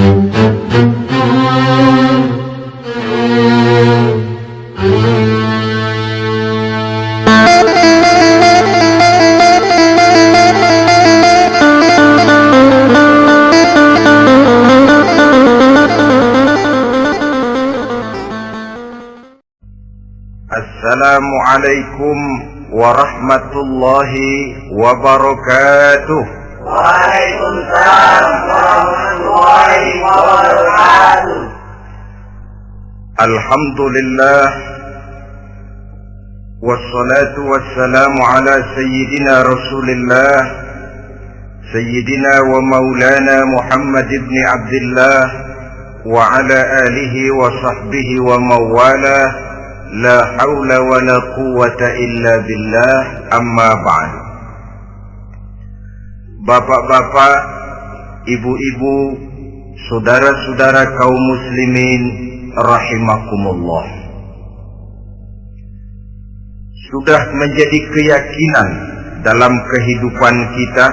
Assalamualaikum warahmatullahi wabarakatuh. Waalaikumsalam warahmatullahi wabarakatuh. Alhamdulillah wassalatu wassalamu ala sayyidina Rasulillah sayyidina wa maulana Muhammad ibn Abdullah wa ala alihi wa sahbihi wa mawalah. La haula wa la quwwata illa billah, amma ba'd. Bapak-bapak, ibu-ibu, saudara-saudara kaum muslimin rahimakumullah. Sudah menjadi keyakinan dalam kehidupan kita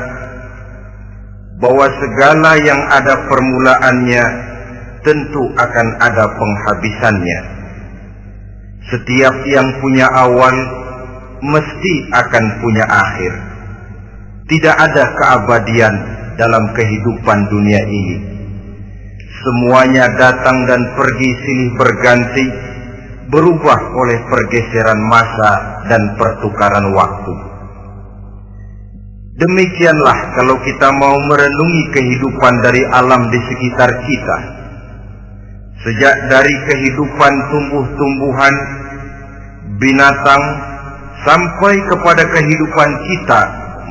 bahwa segala yang ada permulaannya tentu akan ada penghabisannya. Setiap yang punya awal mesti akan punya akhir. Tidak ada keabadian dalam kehidupan dunia ini. Semuanya datang dan pergi silih berganti, berubah oleh pergeseran masa dan pertukaran waktu. Demikianlah kalau kita mau merenungi kehidupan dari alam di sekitar kita. Sejak dari kehidupan tumbuh-tumbuhan, binatang, sampai kepada kehidupan kita,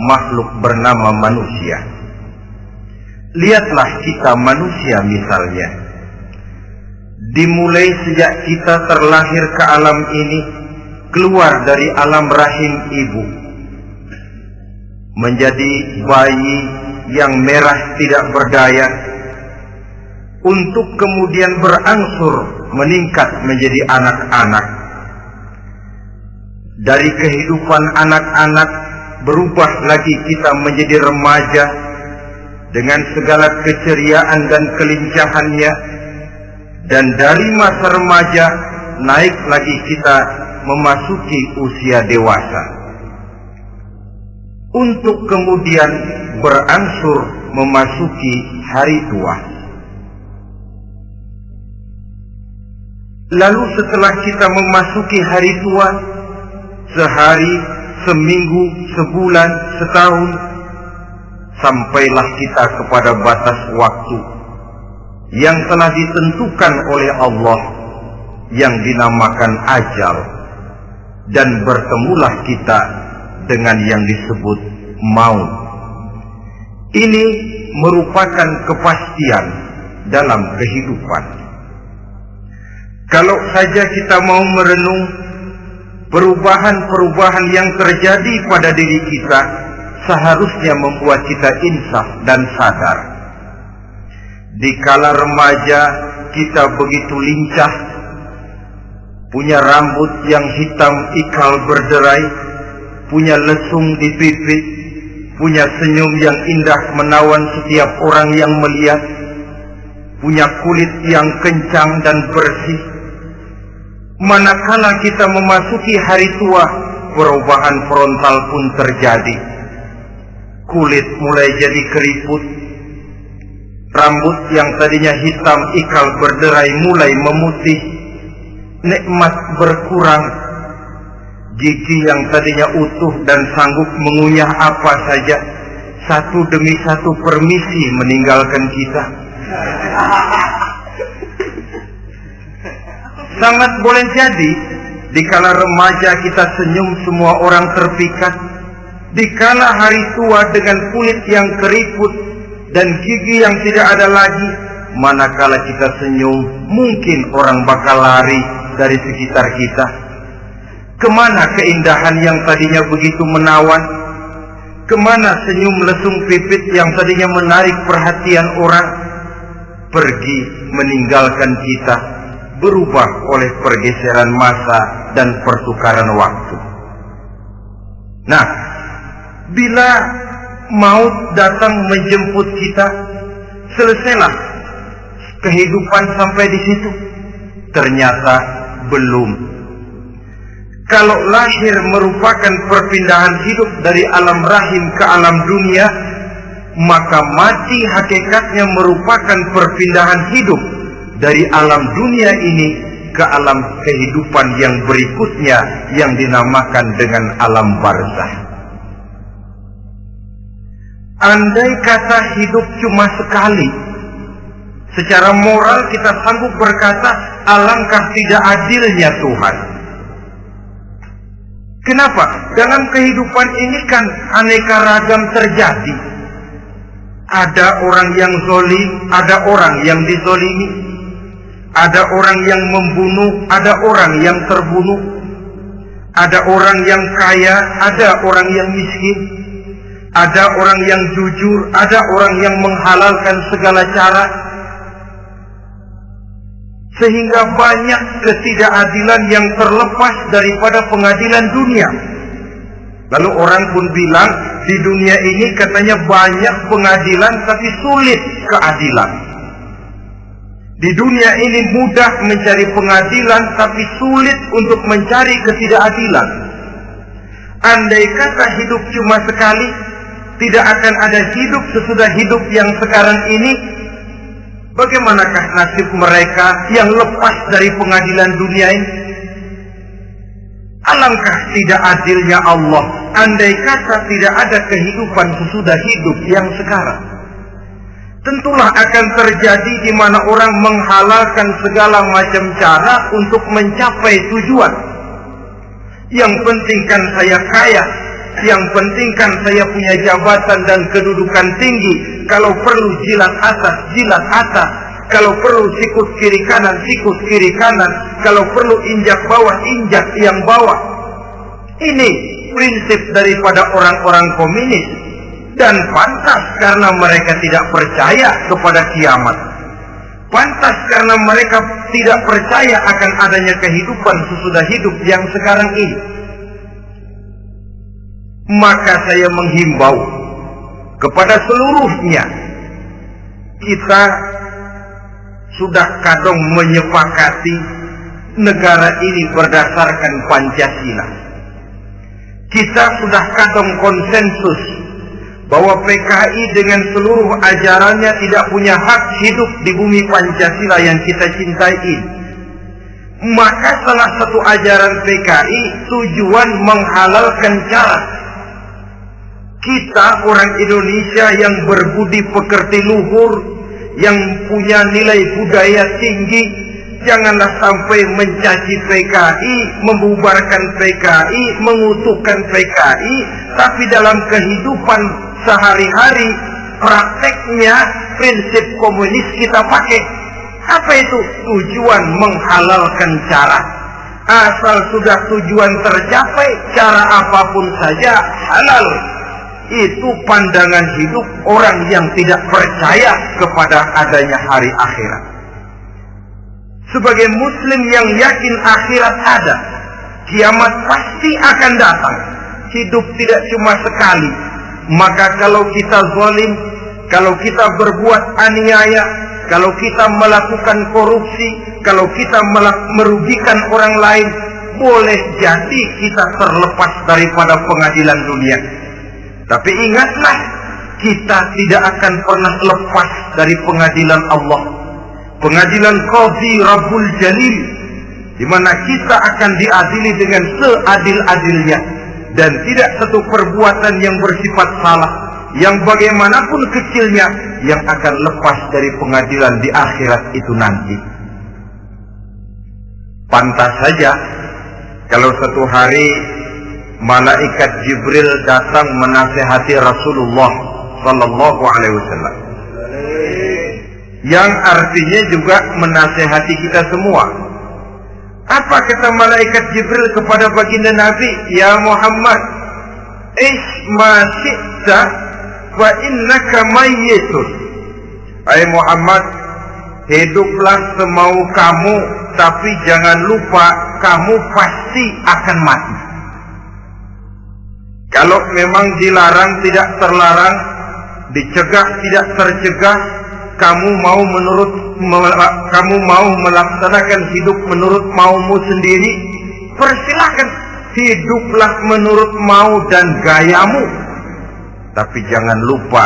makhluk bernama manusia. Lihatlah kita manusia misalnya. Dimulai sejak kita terlahir ke alam ini, keluar dari alam rahim ibu, menjadi bayi yang merah tidak berdaya, untuk kemudian berangsur meningkat menjadi anak-anak. Dari kehidupan anak-anak berubah lagi kita menjadi remaja dengan segala keceriaan dan kelincahannya, dan dari masa remaja naik lagi kita memasuki usia dewasa, untuk kemudian berangsur memasuki hari tua. Lalu setelah kita memasuki hari tua, sehari, seminggu, sebulan, setahun, sampailah kita kepada batas waktu yang telah ditentukan oleh Allah, yang dinamakan ajal, dan bertemulah kita dengan yang disebut maut. Ini merupakan kepastian dalam kehidupan. Kalau saja kita mau merenung perubahan-perubahan yang terjadi pada diri kita, seharusnya membuat kita insaf dan sadar. Di kala remaja kita begitu lincah, punya rambut yang hitam ikal berderai, punya lesung di pipi, punya senyum yang indah menawan setiap orang yang melihat, punya kulit yang kencang dan bersih. Manakala kita memasuki hari tua, perubahan frontal pun terjadi. Kulit mulai jadi keriput, rambut yang tadinya hitam ikal berderai mulai memutih, nikmat berkurang, gigi yang tadinya utuh dan sanggup mengunyah apa saja, satu demi satu permisi meninggalkan kita. Sangat boleh jadi, dikala remaja kita senyum semua orang terpikat. Dikala hari tua dengan kulit yang keriput dan gigi yang tidak ada lagi, manakala kita senyum, mungkin orang bakal lari dari sekitar kita. Kemana keindahan yang tadinya begitu menawan? Kemana senyum lesung pipit yang tadinya menarik perhatian orang? Pergi meninggalkan kita, berubah oleh pergeseran masa dan pertukaran waktu. Nah, bila maut datang menjemput kita, selesailah kehidupan sampai di situ? Ternyata belum. Kalau lahir merupakan perpindahan hidup dari alam rahim ke alam dunia, maka mati hakikatnya merupakan perpindahan hidup dari alam dunia ini ke alam kehidupan yang berikutnya yang dinamakan dengan alam barzakh. Andai kata hidup cuma sekali, secara moral kita sanggup berkata, alangkah tidak adilnya Tuhan. Kenapa? Dalam kehidupan ini kan aneka ragam terjadi. Ada orang yang zalim, ada orang yang dizalimi. Ada orang yang membunuh, ada orang yang terbunuh. Ada orang yang kaya, ada orang yang miskin. Ada orang yang jujur, ada orang yang menghalalkan segala cara. Sehingga banyak ketidakadilan yang terlepas daripada pengadilan dunia. Lalu orang pun bilang, di dunia ini katanya banyak pengadilan tapi sulit keadilan. Di dunia ini mudah mencari pengadilan tapi sulit untuk mencari ketidakadilan. Andai kata hidup cuma sekali, tidak akan ada hidup sesudah hidup yang sekarang ini. Bagaimanakah nasib mereka yang lepas dari pengadilan dunia ini? Alangkah tidak adilnya Allah, andai kata tidak ada kehidupan sesudah hidup yang sekarang. Tentulah akan terjadi di mana orang menghalalkan segala macam cara untuk mencapai tujuan. Yang penting kan saya kaya, yang penting kan saya punya jabatan dan kedudukan tinggi. Kalau perlu jilat atas, kalau perlu sikut kiri kanan, kalau perlu injak bawah, injak yang bawah. Ini prinsip daripada orang-orang komunis. Dan pantas karena mereka tidak percaya kepada kiamat. Pantas karena mereka tidak percaya akan adanya kehidupan sesudah hidup yang sekarang ini. Maka saya menghimbau kepada seluruhnya, kita sudah kadang menyepakati negara ini berdasarkan Pancasila. Kita sudah kadang konsensus bahwa PKI dengan seluruh ajarannya tidak punya hak hidup di bumi Pancasila yang kita cintai ini. Maka salah satu ajaran PKI tujuan menghalalkan cara. Kita orang Indonesia yang berbudi pekerti luhur, yang punya nilai budaya tinggi, janganlah sampai mencaci PKI, membubarkan PKI, mengutuhkan PKI, tapi dalam kehidupan sehari-hari prakteknya prinsip komunis kita pakai. Apa itu? Tujuan menghalalkan cara. Asal sudah tujuan tercapai, cara apapun saja halal. Itu pandangan hidup orang yang tidak percaya kepada adanya hari akhirat. Sebagai muslim yang yakin akhirat ada, kiamat pasti akan datang. Hidup tidak cuma sekali. Maka kalau kita zalim, kalau kita berbuat aniaya, kalau kita melakukan korupsi, kalau kita merugikan orang lain, boleh jadi kita terlepas daripada pengadilan dunia. Tapi ingatlah, kita tidak akan pernah lepas dari pengadilan Allah. Pengadilan Qadhi Rabbul Jalil, di mana kita akan diadili dengan seadil-adilnya. Dan tidak satu perbuatan yang bersifat salah, yang bagaimanapun kecilnya, yang akan lepas dari pengadilan di akhirat itu nanti. Pantas saja kalau satu hari malaikat Jibril datang menasihati Rasulullah Sallallahu Alaihi Wasallam, yang artinya juga menasihati kita semua. Apa kata malaikat Jibril kepada baginda Nabi? Ya Muhammad, isma syi'ta wa innaka mayyitun. Hai Muhammad, hiduplah semau kamu, tapi jangan lupa kamu pasti akan mati. Kalau memang dilarang tidak terlarang, dicegah tidak tercegah, kamu mau melaksanakan hidup menurut maumu sendiri, persilahkan, hiduplah menurut mau dan gayamu. Tapi jangan lupa,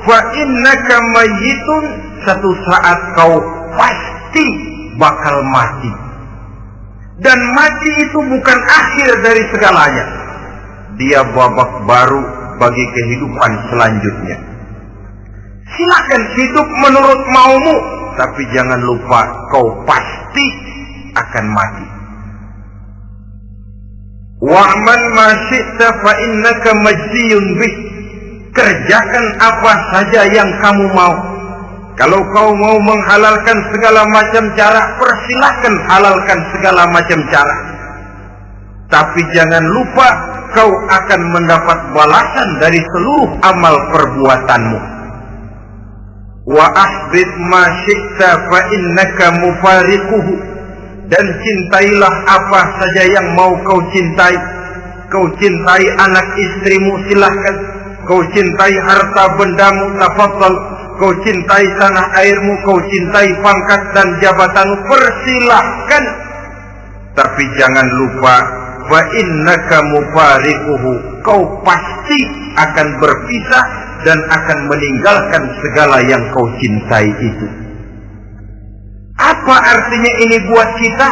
fa innaka mayyitun, satu saat kau pasti bakal mati. Dan mati itu bukan akhir dari segalanya. Dia babak baru bagi kehidupan selanjutnya. Silakan hidup menurut maumu, tapi jangan lupa kau pasti akan mati. Wa'man ma syi'ta fa innaka majziyun bih. Kerjakan apa saja yang kamu mau. Kalau kau mau menghalalkan segala macam cara, persilahkan halalkan segala macam cara. Tapi jangan lupa kau akan mendapat balasan dari seluruh amal perbuatanmu. Wa ahbib ma syi'ta fa innaka mufariquhu. Dan cintailah apa saja yang mau kau cintai. Kau cintai anak istrimu, silahkan. Kau cintai harta bendamu, tafadhal. Kau cintai tanah airmu, kau cintai pangkat dan jabatanmu, persilahkan. Tapi jangan lupa, fa innaka mufariquhu. Kau pasti akan berpisah dan akan meninggalkan segala yang kau cintai itu. Apa artinya ini buat kita?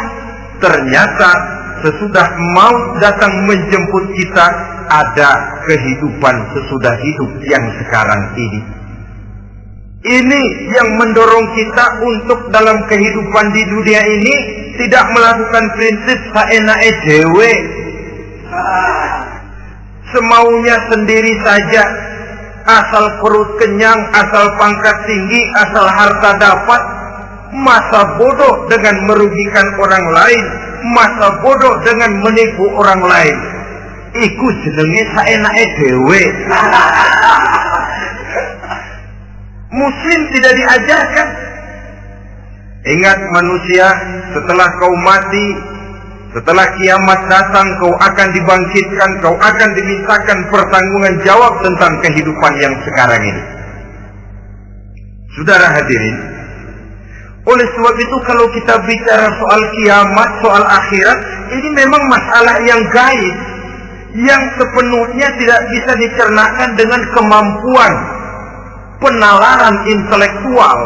Ternyata sesudah maut datang menjemput kita, ada kehidupan sesudah hidup yang sekarang ini. Ini yang mendorong kita untuk dalam kehidupan di dunia ini tidak melakukan prinsip saenake dhewe, semaunya sendiri saja, asal perut kenyang, asal pangkat tinggi, asal harta dapat. Masa bodoh dengan merugikan orang lain, masa bodoh dengan menipu orang lain. Iku jenenge saenake dhewe. Muslim tidak diajarkan. Ingat manusia, setelah kau mati, setelah kiamat datang, kau akan dibangkitkan, kau akan dimintakan pertanggungan jawab tentang kehidupan yang sekarang ini. Saudara hadirin, oleh sebab itu kalau kita bicara soal kiamat, soal akhirat, ini memang masalah yang gaib, yang sepenuhnya tidak bisa dicernakan dengan kemampuan penalaran intelektual.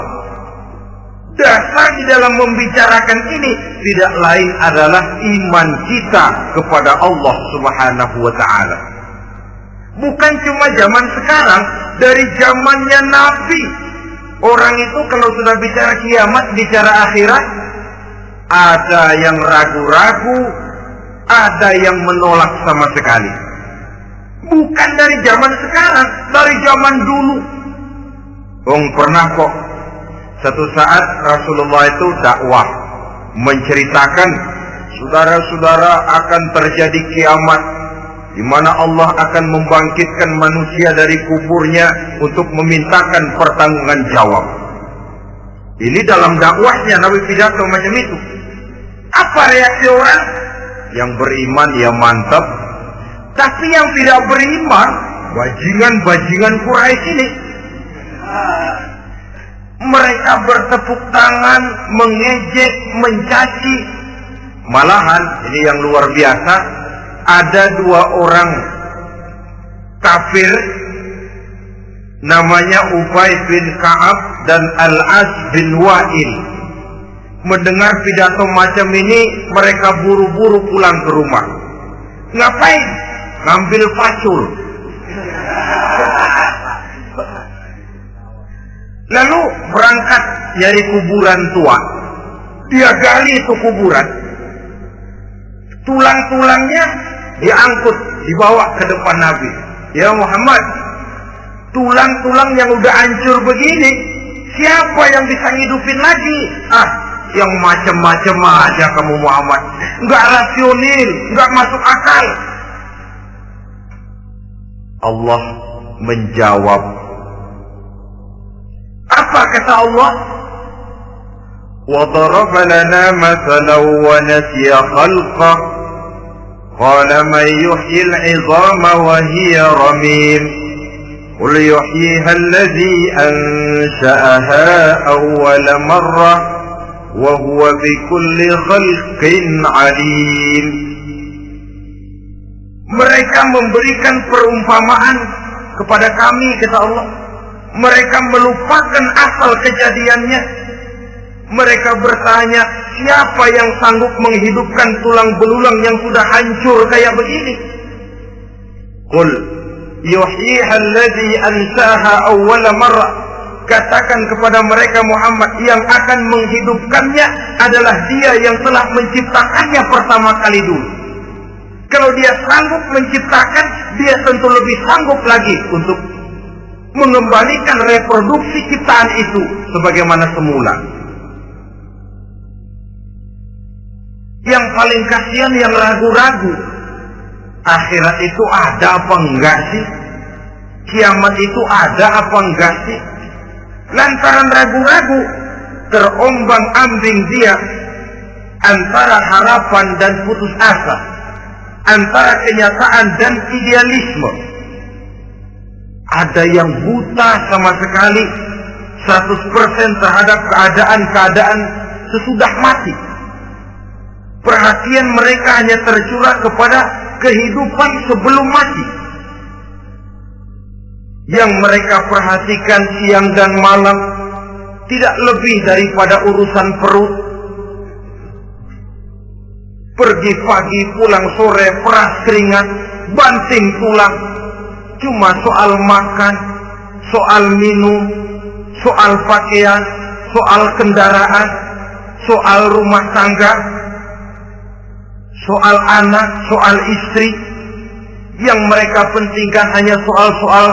Dasar di dalam membicarakan ini tidak lain adalah iman kita kepada Allah Subhanahu wa ta'ala. Bukan cuma zaman sekarang, dari zamannya Nabi. Orang itu kalau sudah bicara kiamat, bicara akhirat, ada yang ragu-ragu, ada yang menolak sama sekali. Bukan dari zaman sekarang, dari zaman dulu. Pernah kok satu saat Rasulullah itu dakwah menceritakan, saudara-saudara, akan terjadi kiamat di mana Allah akan membangkitkan manusia dari kuburnya untuk memintakan pertanggungan jawab. Ini dalam dakwahnya Nabi pidato macam itu. Apa reaksi orang? Yang beriman ya mantap, tapi yang tidak beriman, bajingan-bajingan Quraisy ini, mereka bertepuk tangan, mengejek, mencaci. Malahan ini yang luar biasa, ada dua orang kafir namanya Ubay bin Ka'ab dan Al-As bin Wa'il. Mendengar pidato macam ini, mereka buru-buru pulang ke rumah. Ngapain? Ngambil pacul. Lalu berangkat nyari kuburan tua. Dia gali itu kuburan. Tulang-tulangnya diangkut, dibawa ke depan Nabi. Ya Muhammad, tulang-tulang yang udah hancur begini, siapa yang bisa ngidupin lagi? Yang macam-macam aja kamu Muhammad. Enggak rasional, enggak masuk akal. Allah menjawab. Apa kata Allah? وَضَرَبَ لَنَا مَثَلًا وَنَسِيَ خَلْقَهُ قَالَ مَنْ يُحْيِي الْعِظَامَ وَهِيَ رَمِيمٌ Qul yuhyiha alladhi ansha'aha awwala marrah wa huwa bikulli khalqin alim. Mereka memberikan perumpamaan kepada kami, kata Allah. Mereka melupakan asal kejadiannya. Mereka bertanya, siapa yang sanggup menghidupkan tulang belulang yang sudah hancur kayak begini? Qul yuhyiha alladhi ansha'aha awwala marrah. Katakan kepada mereka Muhammad, yang akan menghidupkannya adalah Dia yang telah menciptakannya pertama kali dulu. Kalau Dia sanggup menciptakan, Dia tentu lebih sanggup lagi untuk mengembalikan reproduksi ciptaan itu sebagaimana semula. Yang paling kasihan yang ragu-ragu, akhirat itu ada apa enggak sih? Kiamat itu ada apa enggak sih? Lantaran ragu-ragu, terombang-ambing dia antara harapan dan putus asa, antara kenyataan dan idealisme. Ada yang buta sama sekali 100% terhadap keadaan-keadaan sesudah mati. Perhatian mereka hanya tercurah kepada kehidupan sebelum mati. Yang mereka perhatikan siang dan malam tidak lebih daripada urusan perut. Pergi pagi, pulang sore, peras keringat, banting tulang. Cuma soal makan, soal minum, soal pakaian, soal kendaraan, soal rumah tangga, soal anak, soal istri. Yang mereka pentingkan hanya soal-soal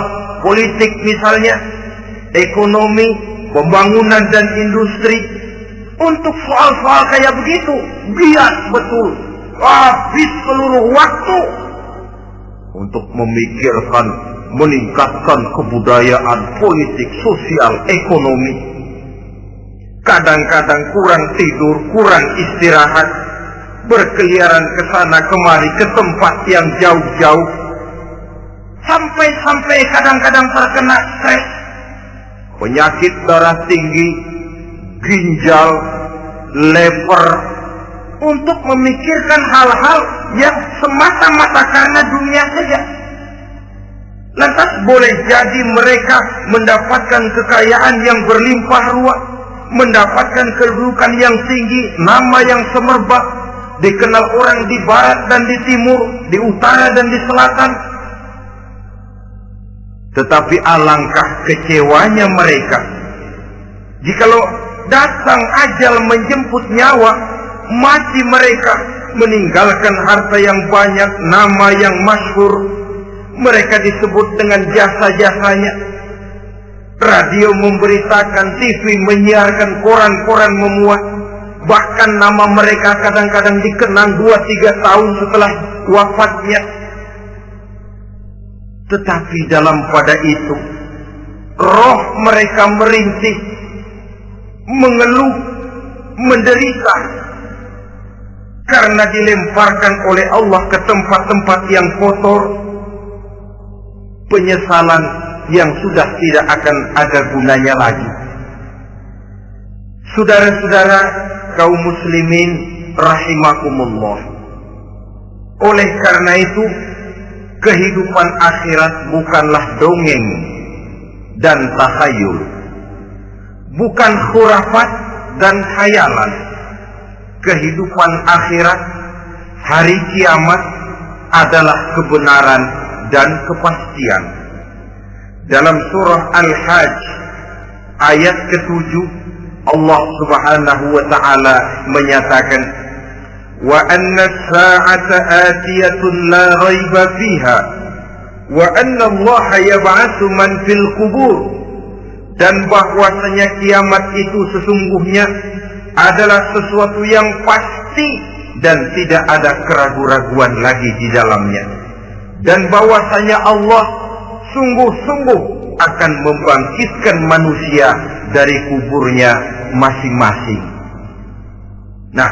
politik misalnya, ekonomi, pembangunan dan industri. Untuk soal-soal kayak begitu, bias betul. Habis seluruh waktu untuk memikirkan, meningkatkan kebudayaan, politik, sosial, ekonomi. Kadang-kadang kurang tidur, kurang istirahat, berkeliaran ke sana kemari ke tempat yang jauh-jauh. Sampai kadang-kadang terkena stres, penyakit darah tinggi, ginjal, lever, untuk memikirkan hal-hal yang semata-mata karena dunia saja. Lantas boleh jadi mereka mendapatkan kekayaan yang berlimpah ruah, mendapatkan kedudukan yang tinggi, nama yang semerbak, dikenal orang di barat dan di timur, di utara dan di selatan. Tetapi alangkah kecewanya mereka jikalau datang ajal menjemput nyawa, mati mereka, meninggalkan harta yang banyak, nama yang masyhur. Mereka disebut dengan jasa-jasanya. Radio memberitakan, TV menyiarkan, koran-koran memuat. Bahkan nama mereka kadang-kadang dikenang 2-3 tahun setelah wafatnya. Tetapi dalam pada itu, roh mereka merintih, mengeluh, menderita, karena dilemparkan oleh Allah ke tempat-tempat yang kotor. Penyesalan yang sudah tidak akan ada gunanya lagi. Saudara-saudara kaum muslimin rahimakumullah. Oleh karena itu, kehidupan akhirat bukanlah dongeng dan takhayul, bukan khurafat dan khayalan. Kehidupan akhirat, hari kiamat adalah kebenaran dan kepastian. Dalam surah Al-Hajj ayat ke-7, Allah Subhanahu wa taala menyatakan, wa anna as-sa'ata atiyatun la raiba fiha wa anna Allah yab'atsu man fil qubur. Dan bahwasanya kiamat itu sesungguhnya adalah sesuatu yang pasti dan tidak ada keraguan-raguan lagi di dalamnya. Dan bahwasanya Allah sungguh-sungguh akan membangkitkan manusia dari kuburnya masing-masing. Nah,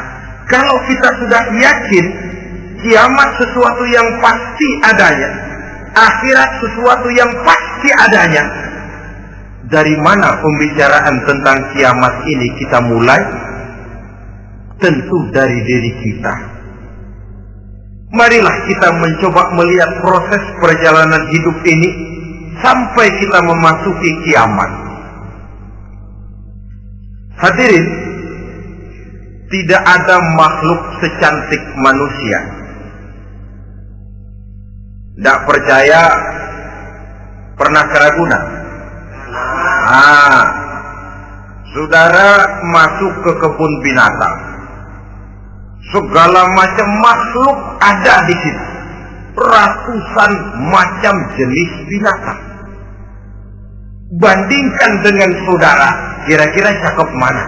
kalau kita sudah yakin kiamat sesuatu yang pasti adanya, akhirat sesuatu yang pasti adanya. Dari mana pembicaraan tentang kiamat ini kita mulai? Tentu dari diri kita. Marilah kita mencoba melihat proses perjalanan hidup ini sampai kita memasuki kiamat. Hadirin, tidak ada makhluk secantik manusia. Tidak percaya, pernah ke Ragunan? Saudara masuk ke kebun binatang. Segala macam makhluk ada di situ. Ratusan macam jenis binatang. Bandingkan dengan saudara, kira-kira cakep mana?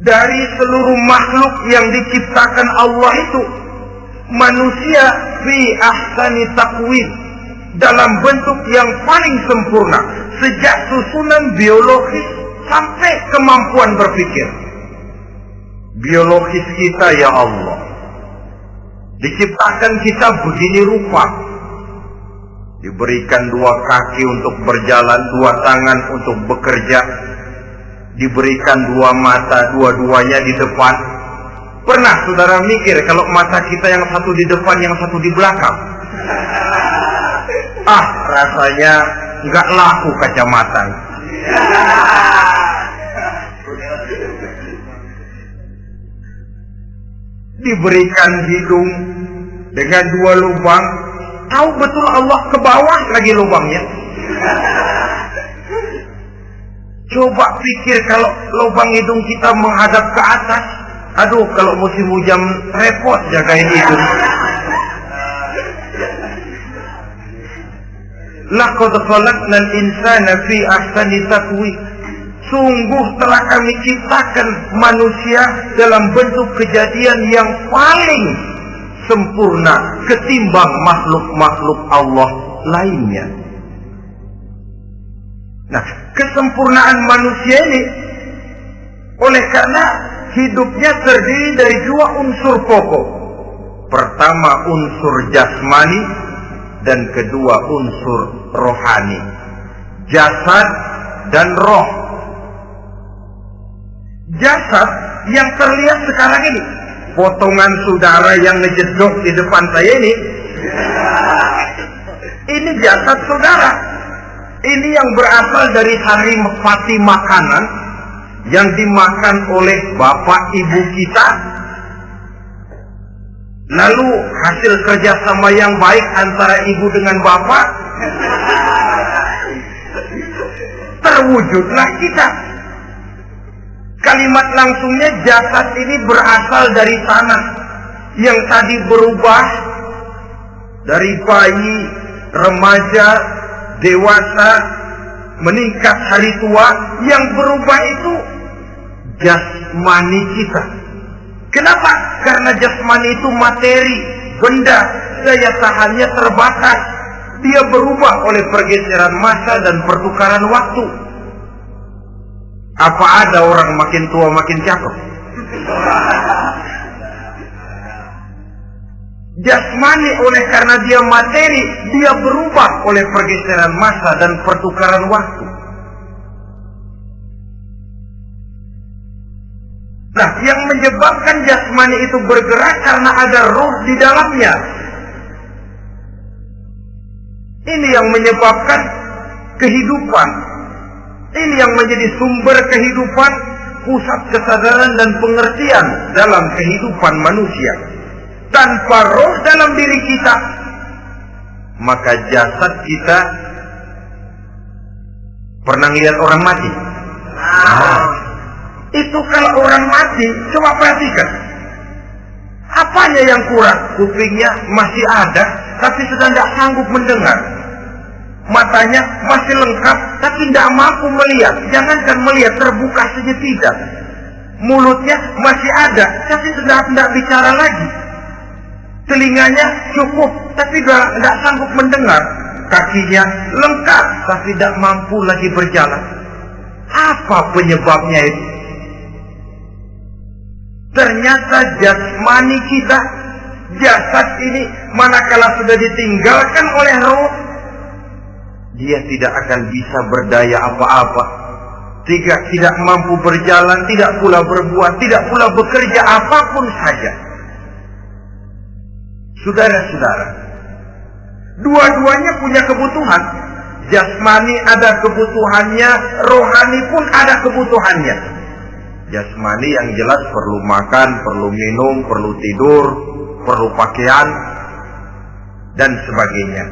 Dari seluruh makhluk yang diciptakan Allah itu, manusia fi ahsani taqwim, dalam bentuk yang paling sempurna, sejak susunan biologis sampai kemampuan berpikir. Biologis kita, ya Allah, diciptakan kita begini rupa. Diberikan 2 kaki untuk berjalan, 2 tangan untuk bekerja. Diberikan 2 mata, dua-duanya di depan. Pernah saudara mikir kalau mata kita yang satu di depan, yang satu di belakang? Rasanya nggak laku kacamata. Diberikan hidung dengan 2 lubang. Tahu betul Allah ke bawah lagi lubangnya. Coba pikir kalau lubang hidung kita menghadap ke atas. Aduh, kalau musim hujan repot jagain hidung. Laqad khalaqnal insana fi ahsani taqwim. Sungguh telah kami ciptakan manusia dalam bentuk kejadian yang paling sempurna ketimbang makhluk-makhluk Allah lainnya. Nah, kesempurnaan manusia ini oleh karena hidupnya terdiri dari 2 unsur pokok. Pertama unsur jasmani dan kedua unsur rohani. Jasad dan roh. Jasad yang terlihat sekarang ini, potongan saudara yang ngejedok di depan saya ini jasad saudara. Ini yang berasal dari saripati makanan yang dimakan oleh bapak ibu kita. Lalu hasil kerjasama yang baik antara ibu dengan bapak, terwujudlah kita. Kalimat langsungnya, jasad ini berasal dari tanah yang tadi berubah dari bayi, remaja, dewasa, meningkat hari tua. Yang berubah itu jasmani kita. Kenapa? Karena jasmani itu materi, benda, daya tahannya terbatas. Dia berubah oleh pergeseran masa dan pertukaran waktu. Apa ada orang makin tua makin cakep? Jasmani oleh karena dia materi, dia berubah oleh pergeseran masa dan pertukaran waktu. Nah, yang menyebabkan jasmani itu bergerak karena ada roh di dalamnya. Ini yang menyebabkan kehidupan. Ini yang menjadi sumber kehidupan, pusat kesadaran dan pengertian dalam kehidupan manusia. Tanpa roh dalam diri kita, maka jasad kita, pernah lihat orang mati? Itu kalau orang mati, coba perhatikan. Apanya yang kurang? Kupingnya masih ada, tapi sudah tidak sanggup mendengar. Matanya masih lengkap, tapi tidak mampu melihat. Jangankan melihat, terbuka saja tidak. Mulutnya masih ada, tapi sudah tidak bicara lagi. Telinganya cukup, tapi tidak sanggup mendengar. Kakinya lengkap, tapi tidak mampu lagi berjalan. Apa penyebabnya itu? Ternyata jasmani kita, jasad ini, manakala sudah ditinggalkan oleh roh, dia tidak akan bisa berdaya apa-apa. Tidak mampu berjalan, tidak pula berbuat, tidak pula bekerja apapun saja. Saudara-saudara, dua-duanya punya kebutuhan. Jasmani ada kebutuhannya, rohani pun ada kebutuhannya. Jasmani yang jelas perlu makan, perlu minum, perlu tidur, perlu pakaian, dan sebagainya.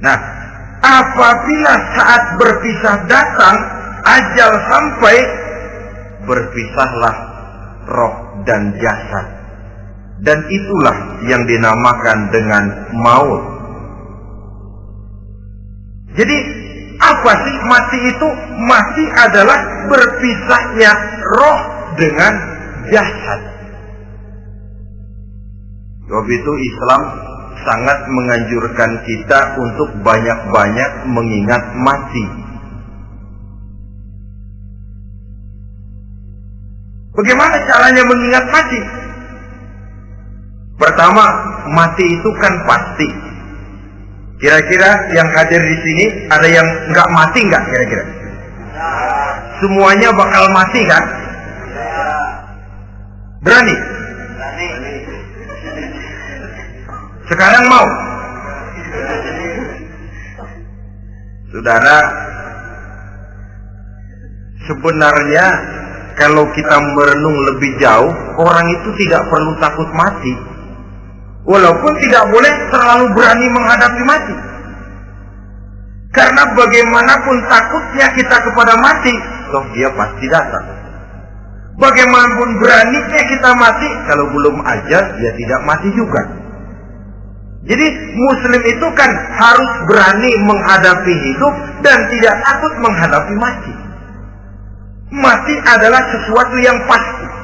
Nah, apabila saat berpisah datang, ajal sampai, berpisahlah roh dan jasad. Dan itulah yang dinamakan dengan maut. Jadi apa sih mati itu? Mati adalah berpisahnya roh dengan jasad. Sebab itu Islam sangat menganjurkan kita untuk banyak-banyak mengingat mati. Bagaimana caranya mengingat mati? Pertama, mati itu kan pasti. Kira-kira yang hadir di sini ada yang nggak mati nggak kira-kira? Semuanya bakal mati kan? Berani? Sekarang mau? Saudara, sebenarnya kalau kita merenung lebih jauh, orang itu tidak perlu takut mati. Walaupun tidak boleh terlalu berani menghadapi mati. Karena bagaimanapun takutnya kita kepada mati, toh dia pasti datang. Bagaimanapun beraninya kita mati, kalau belum ajal, dia tidak mati juga. Jadi Muslim itu kan harus berani menghadapi hidup dan tidak takut menghadapi mati. Mati adalah sesuatu yang pasti.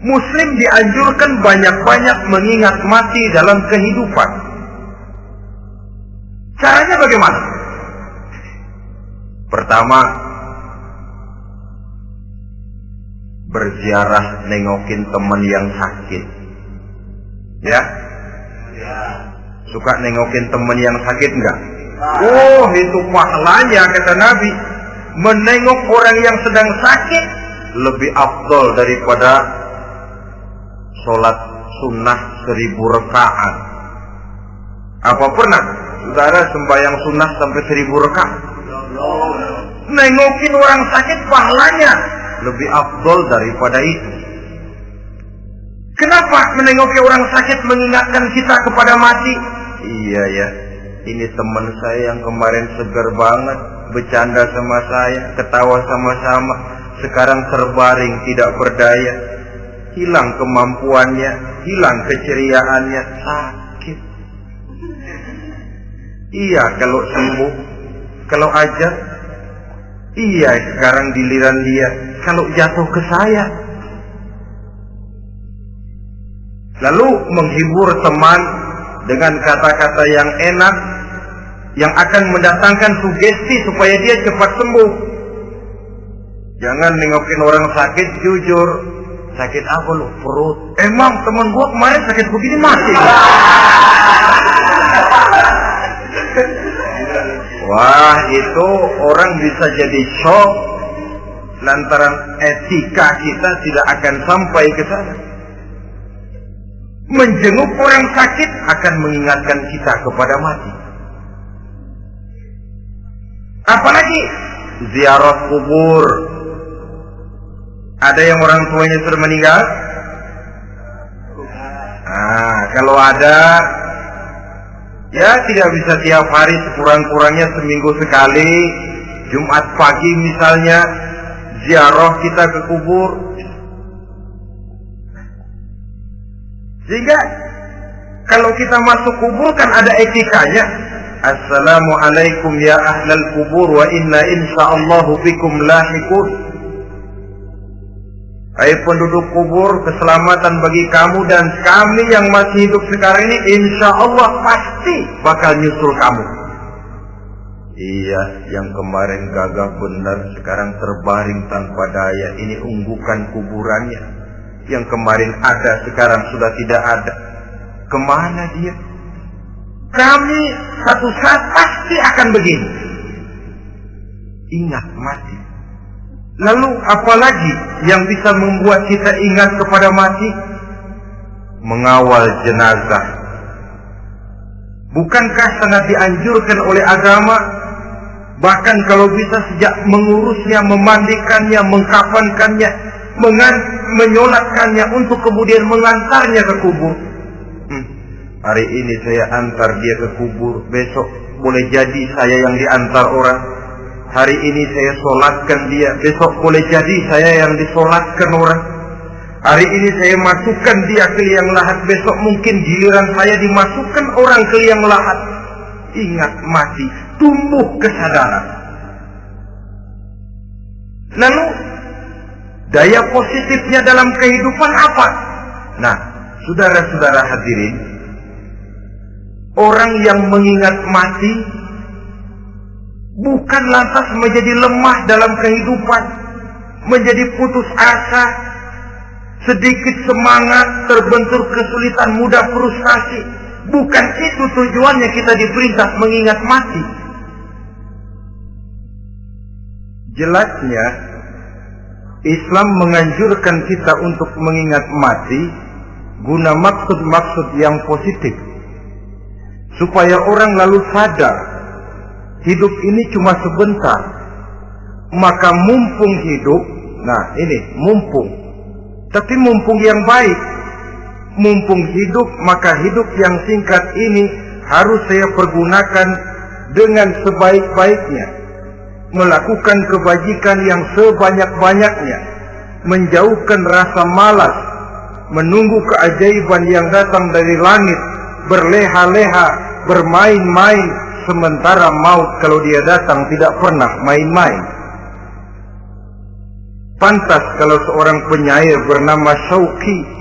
Muslim dianjurkan banyak-banyak mengingat mati dalam kehidupan. Caranya bagaimana? Pertama, berziarah nengokin teman yang sakit. Ya? Suka nengokin teman yang sakit enggak? Oh, itu pahalanya kata Nabi. Menengok orang yang sedang sakit lebih afdol daripada sholat sunnah 1000 rakaat. Apa pernah saudara sembahyang sunnah sampai 1000 rakaat? Nengokin orang sakit pahalanya lebih afdol daripada itu. Kenapa menengoki orang sakit mengingatkan kita kepada mati? Iya ya, ini teman saya yang kemarin segar banget, bercanda sama saya, ketawa sama-sama, sekarang terbaring tidak berdaya. Hilang kemampuannya, hilang keceriaannya, sakit. Iya kalau sembuh, kalau aja, iya sekarang giliran dia, kalau jatuh ke saya. Lalu menghibur teman dengan kata-kata yang enak, yang akan mendatangkan sugesti supaya dia cepat sembuh. Jangan nengokin orang sakit, jujur. Sakit apa lu? Perut. Emang teman gua kemarin sakit begini mati. Wah, itu orang bisa jadi shock lantaran etika kita tidak akan sampai ke sana. Menjenguk orang sakit akan mengingatkan kita kepada mati. Apalagi ziarah kubur. Ada yang orang tuanya sudah meninggal? Nah, kalau ada, ya tidak bisa tiap hari, sekurang-kurangnya seminggu sekali, Jumat pagi misalnya, ziarah kita ke kubur. Sehingga kalau kita masuk kubur kan ada etikanya. Assalamualaikum ya ahlal kubur wa inna insyaallahu bikum lahiqun. Hai penduduk kubur, keselamatan bagi kamu dan kami yang masih hidup sekarang ini insya Allah pasti bakal nyusul kamu. Iya, yang kemarin gagah benar sekarang terbaring tanpa daya. Ini unggukan kuburannya. Yang kemarin ada, sekarang sudah tidak ada. Kemana dia? Kami satu saat pasti akan begini. Ingat mati. Lalu apalagi yang bisa membuat kita ingat kepada mati? Mengawal jenazah. Bukankah sangat dianjurkan oleh agama? Bahkan kalau bisa sejak mengurusnya, memandikannya, mengkafankannya, menyolatkannya untuk kemudian mengantarnya ke kubur. Hari ini saya antar dia ke kubur, besok boleh jadi saya yang diantar orang. Hari ini saya solatkan dia, besok boleh jadi saya yang disolatkan orang. Hari ini saya masukkan dia ke liang lahat, besok mungkin giliran saya dimasukkan orang ke liang lahat. Ingat mati, tumbuh kesadaran. Lalu daya positifnya dalam kehidupan apa? Nah, saudara-saudara hadirin, orang yang mengingat mati bukan lantas menjadi lemah dalam kehidupan, menjadi putus asa, sedikit semangat, terbentur kesulitan, mudah frustasi. Bukan itu tujuannya kita diperintah mengingat mati. Jelasnya Islam menganjurkan kita untuk mengingat mati guna maksud-maksud yang positif, supaya orang lalu sadar hidup ini cuma sebentar. Maka mumpung hidup, nah ini mumpung, tapi mumpung yang baik. Mumpung hidup, maka hidup yang singkat ini harus saya pergunakan dengan sebaik-baiknya, melakukan kebajikan yang sebanyak-banyaknya, menjauhkan rasa malas, menunggu keajaiban yang datang dari langit, berleha-leha, bermain-main, sementara maut kalau dia datang tidak pernah main-main. Pantas kalau seorang penyair bernama Syauqi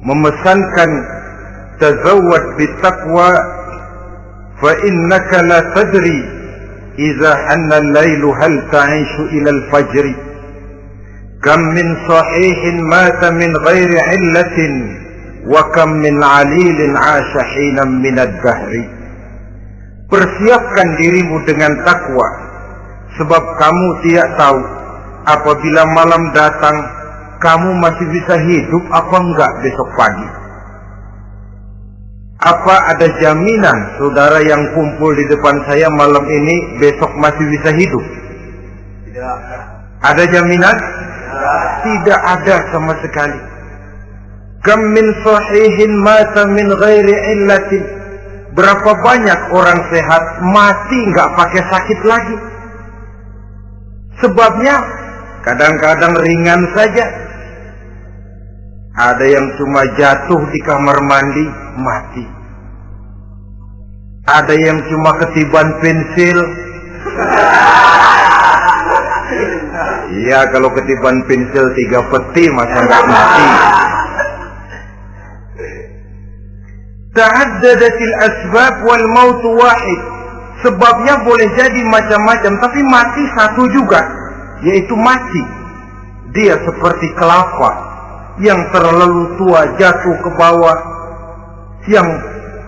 memesankan, tazawwad bitaqwa fa innaka la tadri idza hanna al-lailu hal ta'ishu ila al-fajr, kam min sahihin mata min ghairi illatin wa kam min 'alilin 'asha hinan min ad-dahri. Persiapkan dirimu dengan takwa, sebab kamu tidak tahu apabila malam datang kamu masih bisa hidup apa enggak besok pagi. Apa ada jaminan saudara yang kumpul di depan saya malam ini besok masih bisa hidup? Tidak. Ada jaminan? Tidak ada sama sekali. Kam min sahihin mata min ghairi illatin. Berapa banyak orang sehat mati enggak pakai sakit lagi. Sebabnya kadang-kadang ringan saja. Ada yang cuma jatuh di kamar mandi, mati. Ada yang cuma ketiban pensil. Iya, kalau ketiban pensil 3 peti masa nggak mati. Ta'addadatil asbab wal maut wahid. Sebabnya boleh jadi macam-macam, tapi mati satu juga, yaitu mati. Dia seperti kelapa yang terlalu tua jatuh ke bawah, yang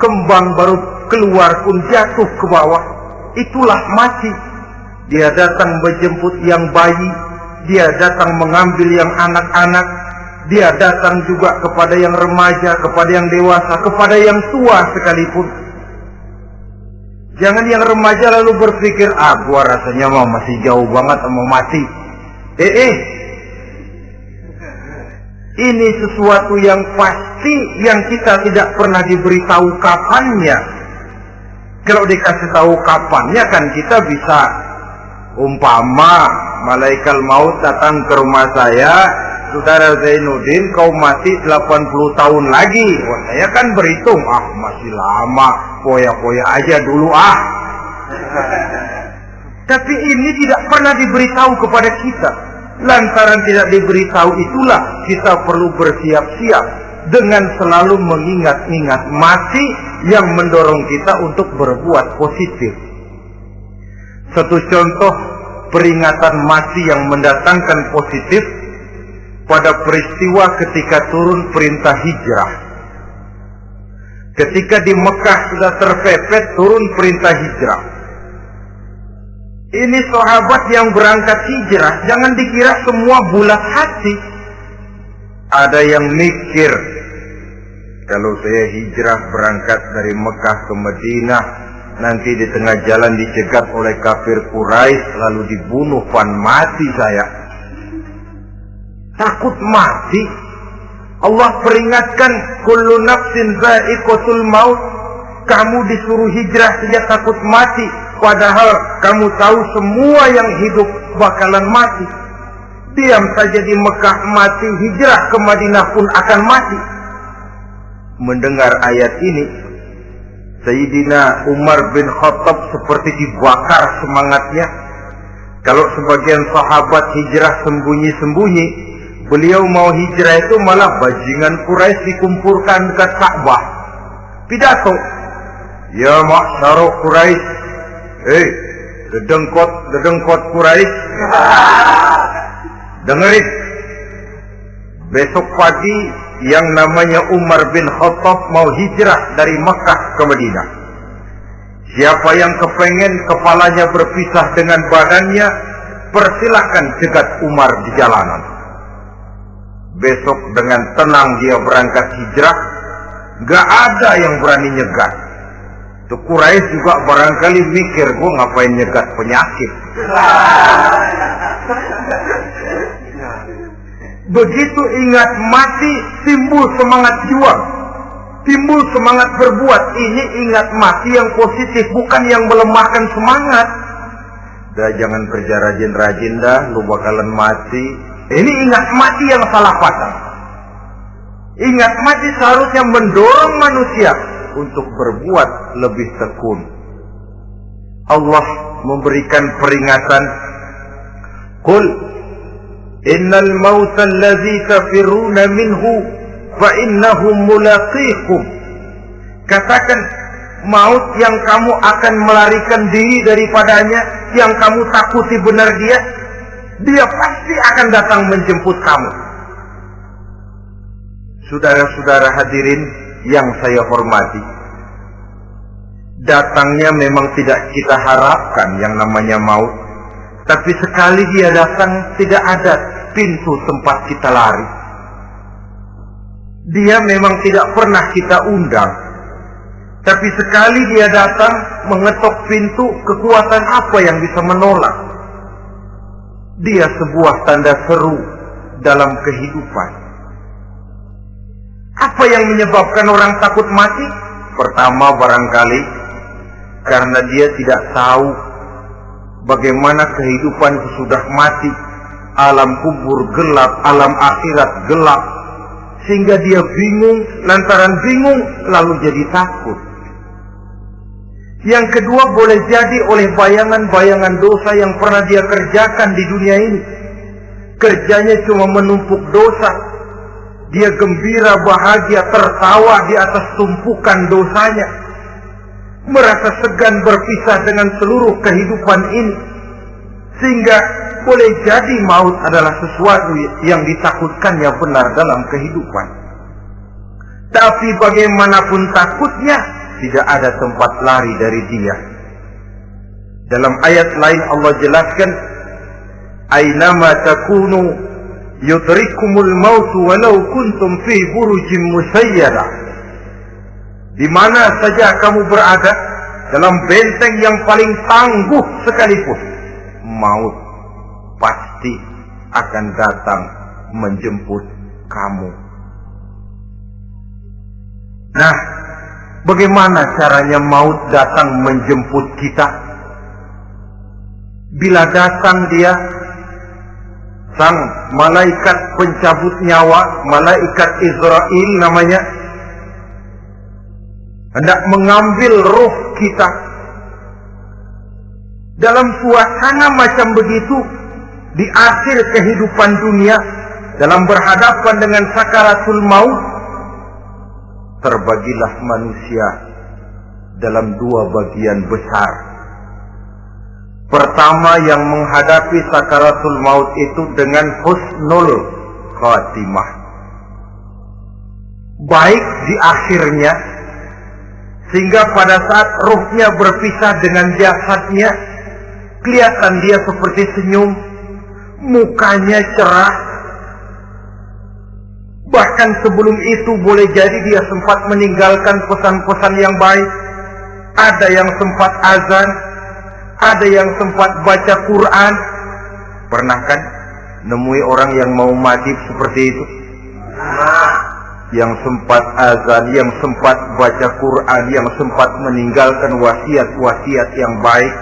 kembang baru keluar pun jatuh ke bawah. Itulah mati. Dia datang menjemput yang bayi, dia datang mengambil yang anak-anak, dia datang juga kepada yang remaja, kepada yang dewasa, kepada yang tua sekalipun. Jangan yang remaja lalu berpikir, gua rasanya masih jauh banget mau mati. Ini sesuatu yang pasti yang kita tidak pernah diberitahu kapannya. Kalau dikasih tahu kapannya kan kita bisa, umpama malaikat maut datang ke rumah saya, saudara Zainuddin kau mati 80 tahun lagi. Wah, saya kan berhitung, masih lama, poya-poya aja dulu Tapi ini tidak pernah diberitahu kepada kita. Lantaran tidak diberitahu itulah kita perlu bersiap-siap dengan selalu mengingat-ingat mati yang mendorong kita untuk berbuat positif. Satu contoh peringatan mati yang mendatangkan positif pada peristiwa ketika turun perintah hijrah. Ketika di Mekah sudah terpepet turun perintah hijrah. Ini sahabat yang berangkat hijrah, jangan dikira semua bulat hati. Ada yang mikir, kalau saya hijrah berangkat dari Mekah ke Madinah, nanti di tengah jalan dicegat oleh kafir Quraisy, lalu dibunuh, mati saya. Takut mati. Allah peringatkan, kullu nafsin dha'iqatul maut. Kamu disuruh hijrah saja takut mati, padahal kamu tahu semua yang hidup bakalan mati. Diam saja di Mekah mati, hijrah ke Madinah pun akan mati. Mendengar ayat ini, Sayyidina Umar bin Khattab seperti dibakar semangatnya. Kalau sebagian sahabat hijrah sembunyi-sembunyi, beliau mau hijrah itu malah bajingan Quraisy dikumpulkan ke Ka'bah. Pidato, ya ma'syara Quraisy, dedengkot Quraisy, dengerin. Besok pagi yang namanya Umar bin Khattab mau hijrah dari Mekah ke Madinah. Siapa yang kepengen kepalanya berpisah dengan badannya, persilahkan cegat Umar di jalanan. Besok dengan tenang dia berangkat hijrah, gak ada yang berani nyegat. Tuh Quraisy juga barangkali mikir, gua ngapain nyegat penyakit. Begitu ingat mati, timbul semangat juang, timbul semangat berbuat. Ini ingat mati yang positif, bukan yang melemahkan semangat. Dah jangan kerja rajin-rajin dah, lu bakalan mati. Ini ingat mati yang salah patah. Ingat mati seharusnya mendorong manusia untuk berbuat lebih tekun. Allah memberikan peringatan, Qul innal mauta allazi tafiruna minhu fa innahu mulaqikum. Katakan, maut yang kamu akan melarikan diri daripadanya, yang kamu takuti benar dia pasti akan datang menjemput kamu. Saudara-saudara hadirin yang saya hormati, datangnya memang tidak kita harapkan yang namanya maut. Tapi sekali dia datang, tidak ada pintu tempat kita lari. Dia memang tidak pernah kita undang. Tapi sekali dia datang, mengetok pintu, kekuatan apa yang bisa menolak? Dia sebuah tanda seru dalam kehidupan. Apa yang menyebabkan orang takut mati? Pertama barangkali karena dia tidak tahu bagaimana kehidupan sesudah mati. Alam kubur gelap, alam akhirat gelap, sehingga dia bingung. Lantaran bingung lalu jadi takut. Yang kedua boleh jadi oleh bayangan-bayangan dosa yang pernah dia kerjakan di dunia ini. Kerjanya cuma menumpuk dosa. Dia gembira, bahagia, tertawa di atas tumpukan dosanya. Merasa segan berpisah dengan seluruh kehidupan ini. Sehingga boleh jadi maut adalah sesuatu yang ditakutkannya benar dalam kehidupan. Tapi bagaimanapun takutnya, tidak ada tempat lari dari dia. Dalam ayat lain Allah jelaskan, Aynama takunu yudrikumul mautu walau kuntum fi burujin musayyada. Di mana saja kamu berada, dalam benteng yang paling tangguh sekalipun, maut pasti akan datang menjemput kamu. Nah, bagaimana caranya maut datang menjemput kita? Bila datang dia, sang malaikat pencabut nyawa, malaikat Israel namanya, hendak mengambil roh kita. Dalam suasana macam begitu, di akhir kehidupan dunia, dalam berhadapan dengan sakaratul maut, terbagilah manusia dalam dua bagian besar. Pertama, yang menghadapi sakaratul maut itu dengan husnul khatimah. Baik di akhirnya, sehingga pada saat ruhnya berpisah dengan jasadnya, kelihatan dia seperti senyum, mukanya cerah. Bahkan sebelum itu boleh jadi dia sempat meninggalkan pesan-pesan yang baik. Ada yang sempat azan, ada yang sempat baca Quran. Pernah kan nemui orang yang mau mati seperti itu? Yang sempat azan, yang sempat baca Quran, yang sempat meninggalkan wasiat-wasiat yang baik.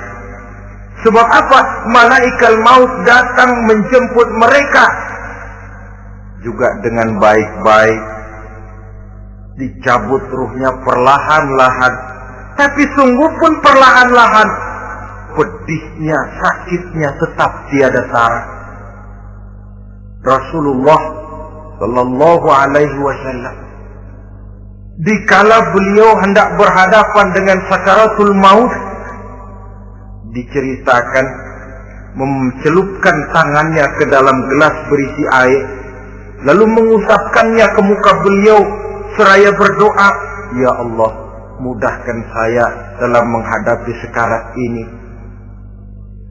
Sebab apa? Malaikat maut datang menjemput mereka juga dengan baik-baik. Dicabut ruhnya perlahan-lahan, tapi sungguh pun perlahan-lahan. Pedihnya, sakitnya tetap tiada tara. Rasulullah Sallallahu Alaihi Wasallam, dikala beliau hendak berhadapan dengan sakaratul maut, diceritakan mencelupkan tangannya ke dalam gelas berisi air, lalu mengusapkannya ke muka beliau seraya berdoa, "Ya Allah, mudahkan saya dalam menghadapi sekarat ini."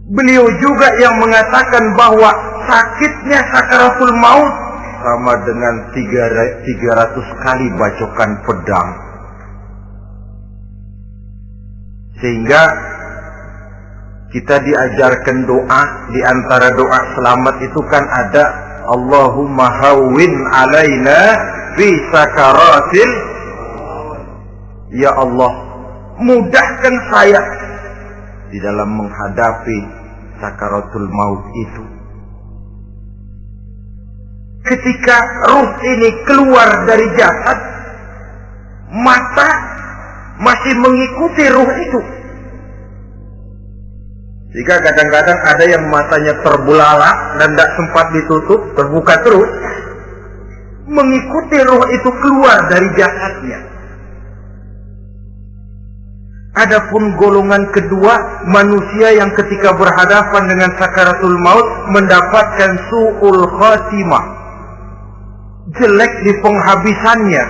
Beliau juga yang mengatakan bahwa sakitnya sakaratul maut sama dengan 300 kali bacokan pedang. Sehingga kita diajarkan doa. Di antara doa selamat itu kan ada Allahumma hawwin alaina fi sakaratil. Ya Allah, mudahkan saya di dalam menghadapi sakaratul maut itu. Ketika ruh ini keluar dari jasad, mata masih mengikuti ruh itu. Jika kadang-kadang ada yang matanya terbelalak dan tidak sempat ditutup, terbuka terus, mengikuti ruh itu keluar dari jasadnya. Adapun golongan kedua, manusia yang ketika berhadapan dengan sakaratul maut mendapatkan su'ul khatimah, jelek di penghabisannya.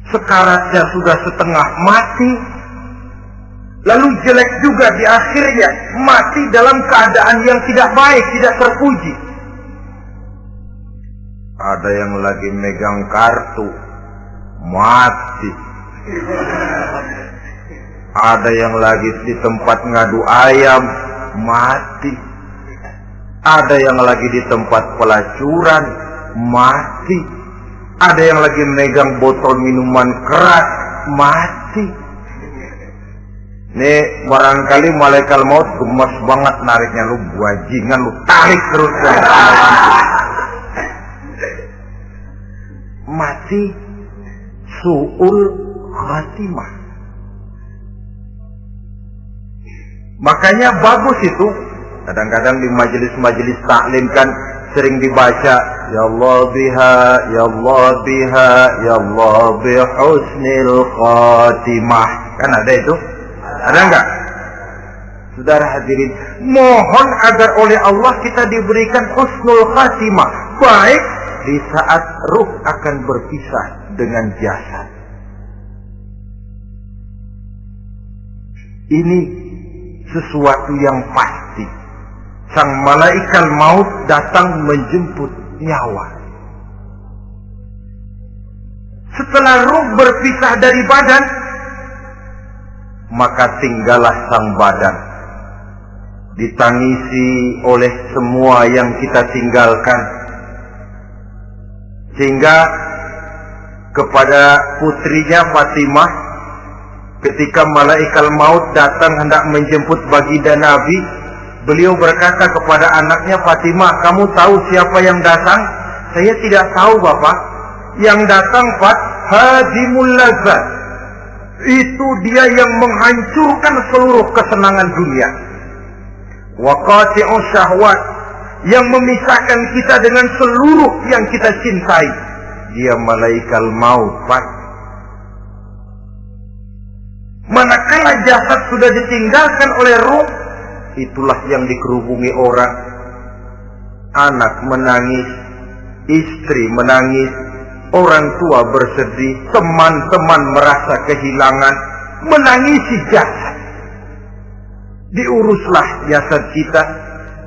Sekaratnya sudah setengah mati, lalu jelek juga di akhirnya, mati dalam keadaan yang tidak baik, tidak terpuji. Ada yang lagi megang kartu, mati. Ada yang lagi di tempat ngadu ayam, mati. Ada yang lagi di tempat pelacuran, mati. Ada yang lagi megang botol minuman keras, mati. Nih barangkali malaikat maut gemes banget nariknya, lu bajingan, lu tarik terus kan. Mati su'ul khatimah. Makanya bagus itu. Kadang-kadang di majelis-majelis taklim kan sering dibaca, ya Allah biha, ya Allah biha, ya Allah bihusnil khatimah. Kan ada itu? Ada enggak? Saudara hadirin, mohon agar oleh Allah kita diberikan husnul khatimah, baik di saat ruh akan berpisah dengan jasad. Ini sesuatu yang pasti. Sang malaikat maut datang menjemput nyawa. Setelah ruh berpisah dari badan, maka tinggallah sang badan, ditangisi oleh semua yang kita tinggalkan. Sehingga kepada putrinya Fatimah, ketika malaikat maut datang hendak menjemput baginda Nabi, beliau berkata kepada anaknya, Fatimah, kamu tahu siapa yang datang? Saya tidak tahu, Bapak. Yang datang hadimul lazzat. Itu dia yang menghancurkan seluruh kesenangan dunia. Wa qati'u syahwat, yang memisahkan kita dengan seluruh yang kita cintai. Dia malaikat maut, Pak. Manakala jasad sudah ditinggalkan oleh ruh, itulah yang dikerubungi orang. anak menangis, istri menangis, orang tua bersedih, teman-teman merasa kehilangan, menangisi jasad. Diuruslah jasad kita,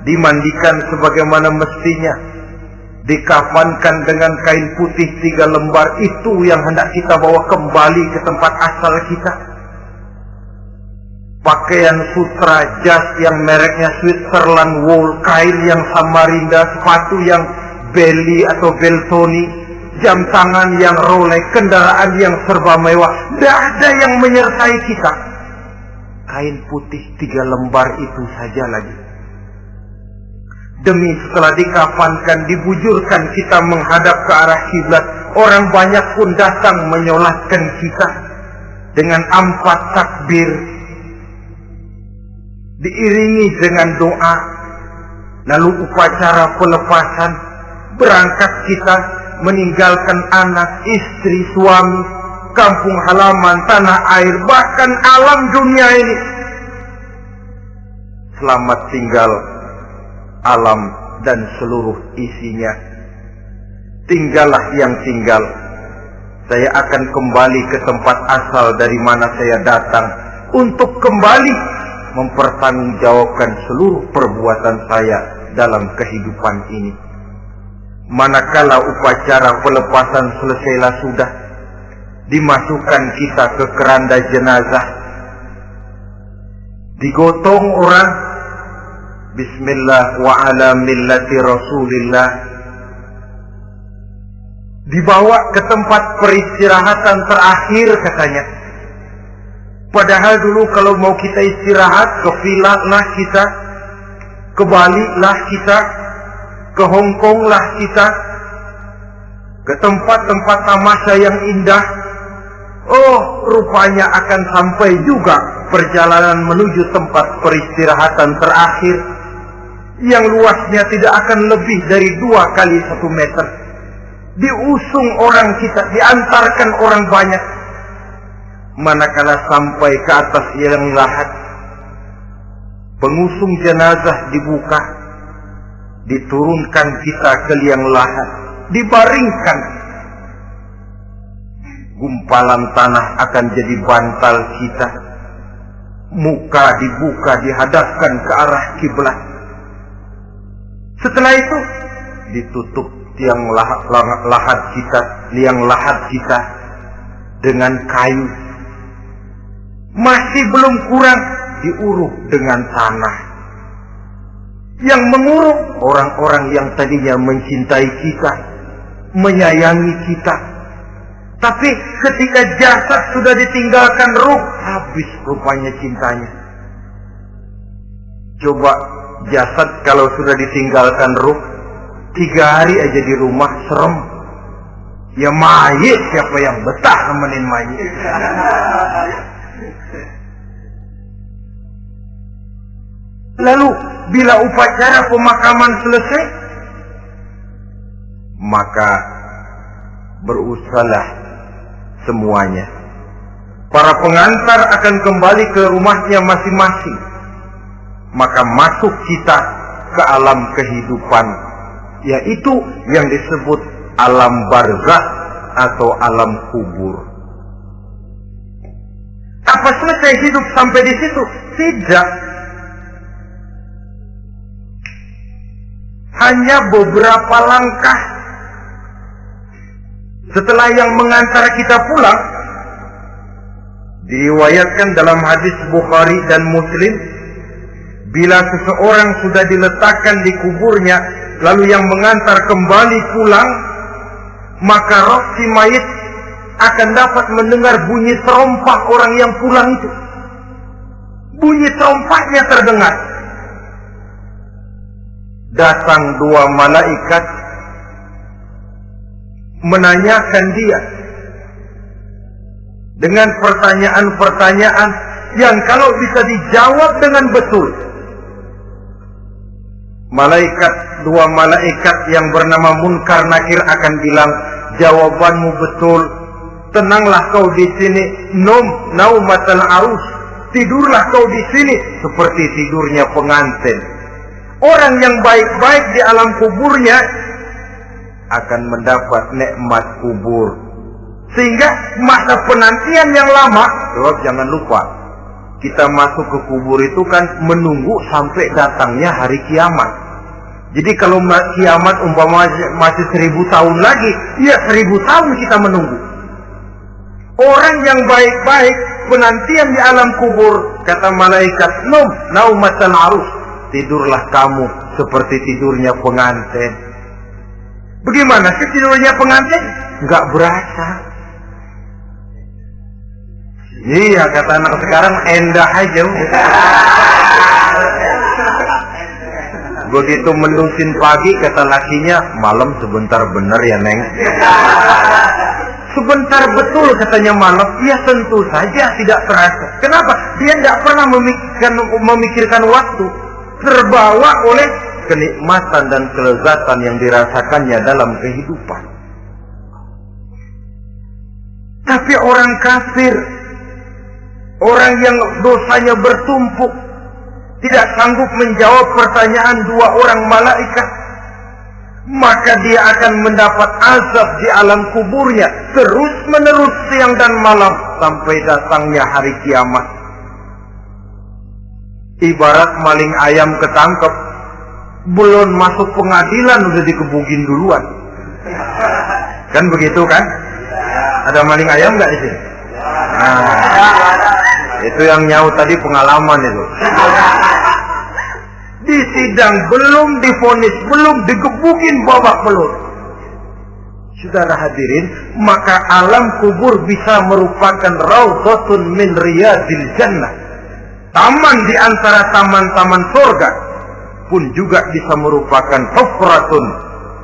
dimandikan sebagaimana mestinya, dikafankan dengan kain putih 3 lembar. Itu yang hendak kita bawa kembali ke tempat asal kita. Pakaian sutra, jas yang mereknya Switzerland wool, kain yang Samarinda, sepatu yang Belly atau Beltoni, jam tangan yang Rolex, kendaraan yang serba mewah. Tidak ada yang menyertai kita. Kain putih 3 lembar itu saja lagi. Demi setelah dikafankan, dibujurkan kita menghadap ke arah kiblat, orang banyak pun datang menyolatkan kita dengan 4 takbir, diiringi dengan doa. Lalu upacara pelepasan, berangkat kita meninggalkan anak, istri, suami, kampung halaman, tanah air, bahkan alam dunia ini. Selamat tinggal alam dan seluruh isinya. Tinggallah yang tinggal. Saya akan kembali ke tempat asal dari mana saya datang, untuk kembali mempertanggungjawabkan seluruh perbuatan saya dalam kehidupan ini. Manakala upacara pelepasan selesailah sudah, dimasukkan kita ke keranda jenazah, digotong orang, bismillah wa ala millati rasulillah, dibawa ke tempat peristirahatan terakhir katanya. Padahal dulu kalau mau kita istirahat, ke villa lah kita, ke Bali lah kita, ke Hong Kong lah kita, ke tempat-tempat tamasya yang indah. Oh, rupanya akan sampai juga perjalanan menuju tempat peristirahatan terakhir, yang luasnya tidak akan lebih dari 2 kali 1 meter. Diusung orang kita, diantarkan orang banyak. Manakala sampai ke atas liang lahat, pengusung jenazah dibuka, diturunkan kita ke liang lahat, dibaringkan. Gumpalan tanah akan jadi bantal kita. Muka dibuka, dihadapkan ke arah kiblat. Setelah itu ditutup liang lahat kita dengan kayu. Masih belum kurang, diuruk dengan tanah. Yang menguruk orang-orang yang tadinya mencintai kita, menyayangi kita. Tapi ketika jasad sudah ditinggalkan ruh, habis rupanya cintanya. Coba jasad kalau sudah ditinggalkan ruh, 3 hari aja di rumah serem. Ya mayit, siapa yang betah nemenin mayit? Lalu bila upacara pemakaman selesai, maka berusahalah semuanya. Para pengantar akan kembali ke rumahnya masing-masing. Maka masuk kita ke alam kehidupan, yaitu yang disebut alam barzakh atau alam kubur. Apa selesai hidup sampai di situ? Tidak. Hanya beberapa langkah setelah yang mengantar kita pulang, diriwayatkan dalam hadis Bukhari dan Muslim, bila seseorang sudah diletakkan di kuburnya, lalu yang mengantar kembali pulang, maka roh si mayit akan dapat mendengar bunyi terompah orang yang pulang itu. Bunyi terompahnya terdengar. Datang 2 malaikat menanyakan dia dengan pertanyaan-pertanyaan yang kalau bisa dijawab dengan betul. Dua malaikat yang bernama Munkar Nakir akan bilang, jawabanmu betul. Tenanglah kau di sini, naumatal arus. Tidurlah kau di sini seperti tidurnya pengantin. Orang yang baik-baik di alam kuburnya akan mendapat nikmat kubur. Sehingga masa penantian yang lama, sebab jangan lupa, kita masuk ke kubur itu kan menunggu sampai datangnya hari kiamat. Jadi kalau kiamat umpama masih 1000 tahun lagi, ya 1000 tahun kita menunggu. Orang yang baik-baik penantian di alam kubur, kata malaikat, naumatan arus, tidurlah kamu seperti tidurnya pengantin. Bagaimana sih tidurnya pengantin? Enggak berasa. Iya, kata anak sekarang, endah aja. Begitu mendusin pagi, kata lakinya, malam sebentar bener ya Neng. Sebentar betul katanya malam. Ya tentu saja tidak terasa. Kenapa? Dia tidak pernah memikirkan waktu. Terbawa oleh kenikmatan dan kelezatan yang dirasakannya dalam kehidupan. Tapi orang kafir, orang yang dosanya bertumpuk, tidak sanggup menjawab pertanyaan dua orang malaikat, maka dia akan mendapat azab di alam kuburnya terus menerus siang dan malam sampai datangnya hari kiamat. Ibarat maling ayam ketangkep, belum masuk pengadilan udah dikebukin duluan. Kan begitu kan? Ada maling ayam nggak di sini? Nah, itu yang nyaut tadi pengalaman itu. Di sidang belum divonis, belum digebukin babak belur. Saudara hadirin, maka alam kubur bisa merupakan raudhatun min riyadil jannah. Taman di antara taman-taman surga pun juga bisa merupakan hufratun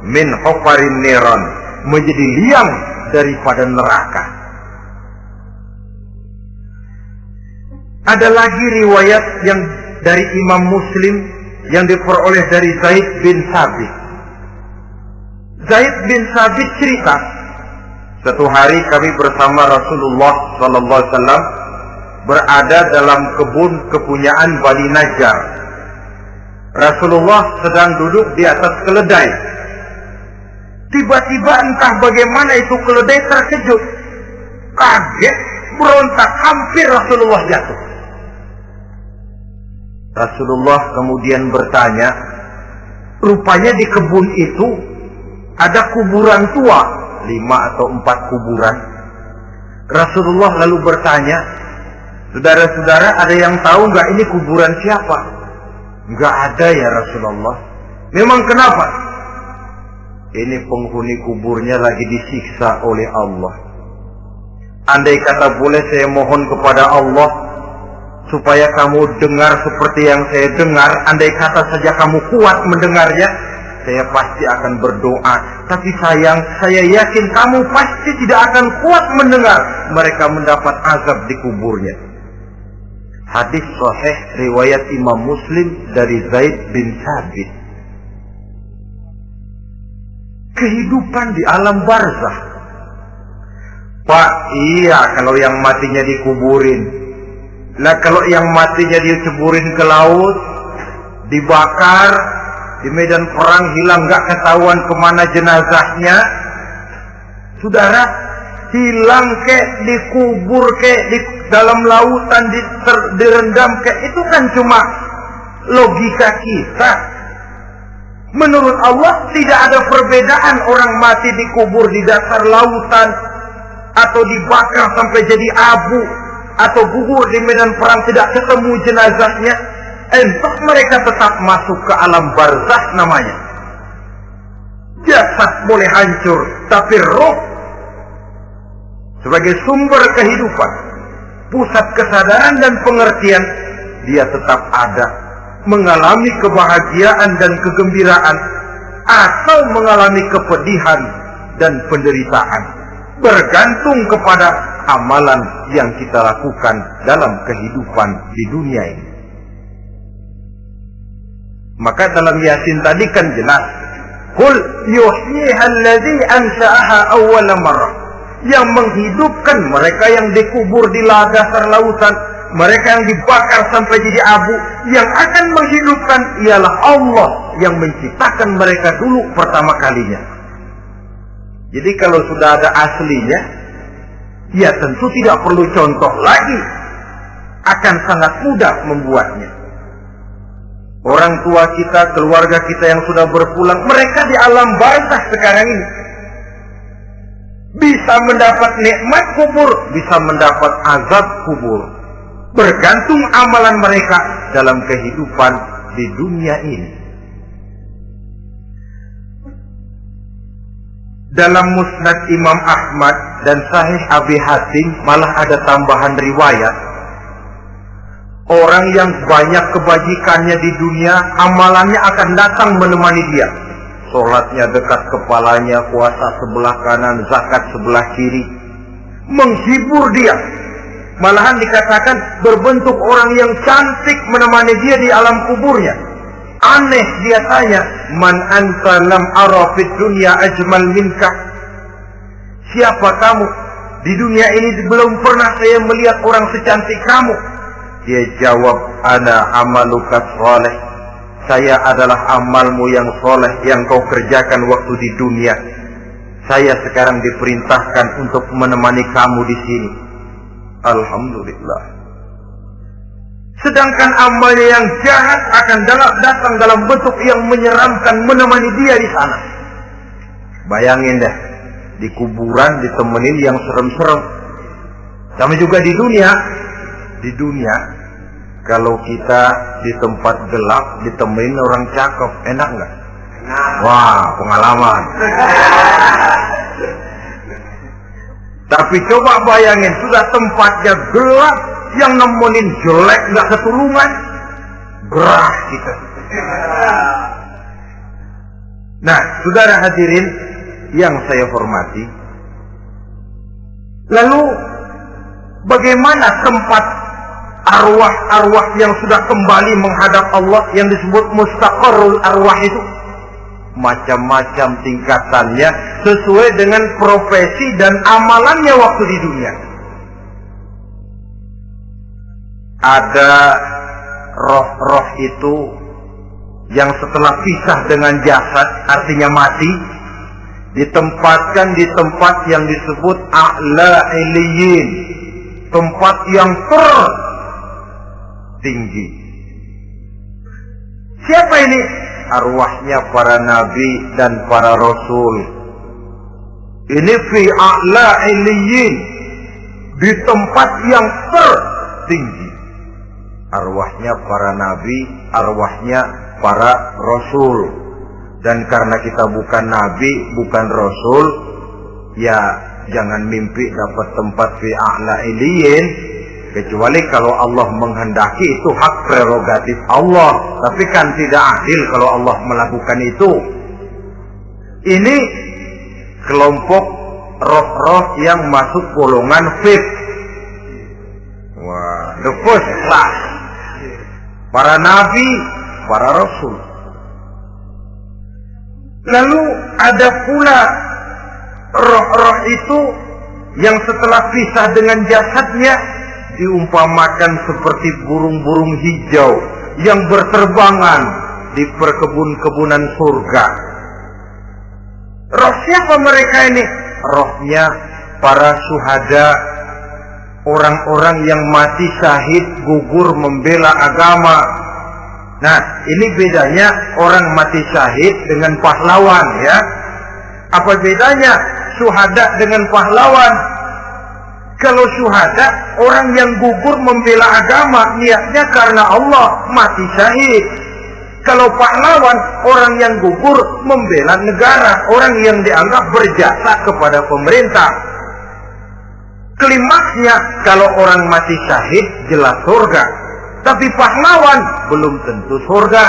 min hufarin niran, menjadi liang daripada neraka. Ada lagi riwayat yang dari Imam Muslim yang diperoleh dari Zaid bin Sabit. Zaid bin Sabit cerita, satu hari kami bersama Rasulullah SAW berada dalam kebun kepunyaan Bani Najjar. Rasulullah sedang duduk di atas keledai. Tiba-tiba entah bagaimana itu keledai terkejut, kaget, berontak, hampir Rasulullah jatuh. Rasulullah kemudian bertanya, rupanya di kebun itu ada kuburan tua, 5 atau 4 kuburan. Rasulullah lalu bertanya, saudara-saudara ada yang tahu nggak ini kuburan siapa? Nggak ada ya Rasulullah. Memang kenapa? Ini penghuni kuburnya lagi disiksa oleh Allah. Andai kata boleh saya mohon kepada Allah supaya kamu dengar seperti yang saya dengar, andai kata saja kamu kuat mendengarnya, saya pasti akan berdoa. Tapi sayang, saya yakin kamu pasti tidak akan kuat mendengar mereka mendapat azab di kuburnya. Hadis sahih riwayat Imam Muslim dari Zaid bin Sabit. Kehidupan di alam barzakh. Pak, iya kalau yang matinya dikuburin. Nah kalau yang matinya diceburin ke laut, dibakar, di medan perang hilang gak ketahuan kemana jenazahnya. Saudara, hilang kek, dikubur kek, di dalam lautan, direndam kek, itu kan cuma logika kita. Menurut Allah tidak ada perbedaan orang mati dikubur di dasar lautan, atau dibakar sampai jadi abu, atau gugur di medan perang tidak ketemu jenazahnya. Entah mereka tetap masuk ke alam barzakh namanya. Jasad boleh hancur, tapi roh sebagai sumber kehidupan, pusat kesadaran dan pengertian, dia tetap ada, mengalami kebahagiaan dan kegembiraan, atau mengalami kepedihan dan penderitaan, bergantung kepada amalan yang kita lakukan dalam kehidupan di dunia ini. Maka dalam Yasin tadi kan jelas, qul yuhyiha alladzi ansha'aha awwala marrah, yang menghidupkan mereka yang dikubur di dasar lautan, mereka yang dibakar sampai jadi abu, yang akan menghidupkan ialah Allah yang menciptakan mereka dulu pertama kalinya. Jadi kalau sudah ada aslinya, ya tentu tidak perlu contoh lagi, akan sangat mudah membuatnya. Orang tua kita, keluarga kita yang sudah berpulang, mereka di alam barzah sekarang ini bisa mendapat nikmat kubur, bisa mendapat azab kubur, bergantung amalan mereka dalam kehidupan di dunia ini. Dalam Musnad Imam Ahmad dan Sahih Abi Hatim malah ada tambahan riwayat, orang yang banyak kebajikannya di dunia, amalannya akan datang menemani dia. Sholatnya dekat kepalanya, puasa sebelah kanan, zakat sebelah kiri, menghibur dia. Malahan dikatakan berbentuk orang yang cantik menemani dia di alam kuburnya. Aneh dia tanya, man anta lam ara fid dunya ajmal minka? Siapa kamu? Di dunia ini belum pernah saya melihat orang secantik kamu. Dia jawab, ana amaluka sholeh. Saya adalah amalmu yang soleh yang kau kerjakan waktu di dunia. Saya sekarang diperintahkan untuk menemani kamu di sini. Alhamdulillah. Sedangkan amalnya yang jahat akan datang dalam bentuk yang menyeramkan menemani dia di sana. Bayangin dah, di kuburan ditemenin yang serem-serem. Sama juga di dunia. Di dunia, kalau kita di tempat gelap ditemenin orang cakep, enak nggak? Wah, pengalaman. Tapi coba bayangin, sudah tempatnya gelap, yang nemenin jelek nggak ketulungan, gerah kita. Nah, saudara hadirin yang saya hormati, lalu bagaimana tempat arwah-arwah yang sudah kembali menghadap Allah yang disebut mustaqarrul arwah itu? Macam-macam tingkatannya sesuai dengan profesi dan amalannya waktu di dunia. Ada roh-roh itu yang setelah pisah dengan jasad, artinya mati, ditempatkan di tempat yang disebut a'la iliyin, tempat yang tertinggi. Siapa ini? Arwahnya para nabi dan para rasul. Ini fi a'la iliyin, di tempat yang tertinggi. Arwahnya para nabi, arwahnya para rasul. Dan karena kita bukan nabi, bukan rasul, ya jangan mimpi dapat tempat fi a'la iliyin, kecuali kalau Allah menghendaki. Itu hak prerogatif Allah. Tapi kan tidak adil kalau Allah melakukan itu. Ini kelompok roh-roh yang masuk golongan VIP. Wah, the first class. Para nabi, para rasul. Lalu ada pula roh-roh itu yang setelah pisah dengan jasadnya diumpamakan seperti burung-burung hijau yang berterbangan di perkebun-kebunan surga. Roh siapa mereka ini? Rohnya para syuhada, orang-orang yang mati syahid gugur membela agama. Nah, ini bedanya orang mati syahid dengan pahlawan, ya. Apa bedanya syuhada dengan pahlawan? Kalau syuhada, orang yang gugur membela agama, niatnya karena Allah, mati syahid. Kalau pahlawan, orang yang gugur membela negara, orang yang dianggap berjasa kepada pemerintah. Klimaksnya, kalau orang mati syahid, jelas surga. Tapi pahlawan, belum tentu surga.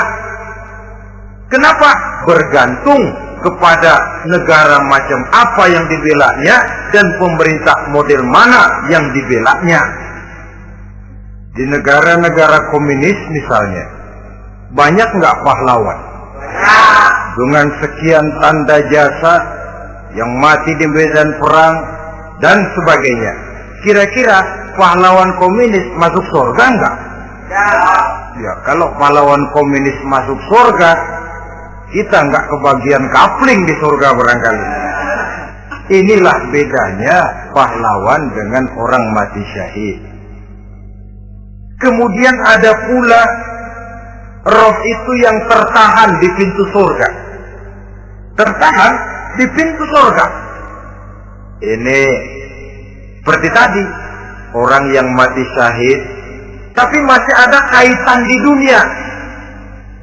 Kenapa? Bergantung kepada negara macam apa yang dibelanya dan pemerintah model mana yang dibelanya. Di negara-negara komunis misalnya, banyak nggak pahlawan? Dengan sekian tanda jasa yang mati di medan perang dan sebagainya. Kira-kira pahlawan komunis masuk surga enggak? Ya. Ya, kalau pahlawan komunis masuk surga, kita enggak kebagian kapling di surga barangkali. Inilah bedanya pahlawan dengan orang mati syahid. Kemudian ada pula roh itu yang tertahan di pintu surga. Tertahan di pintu surga. Ini seperti tadi, orang yang mati syahid tapi masih ada kaitan di dunia.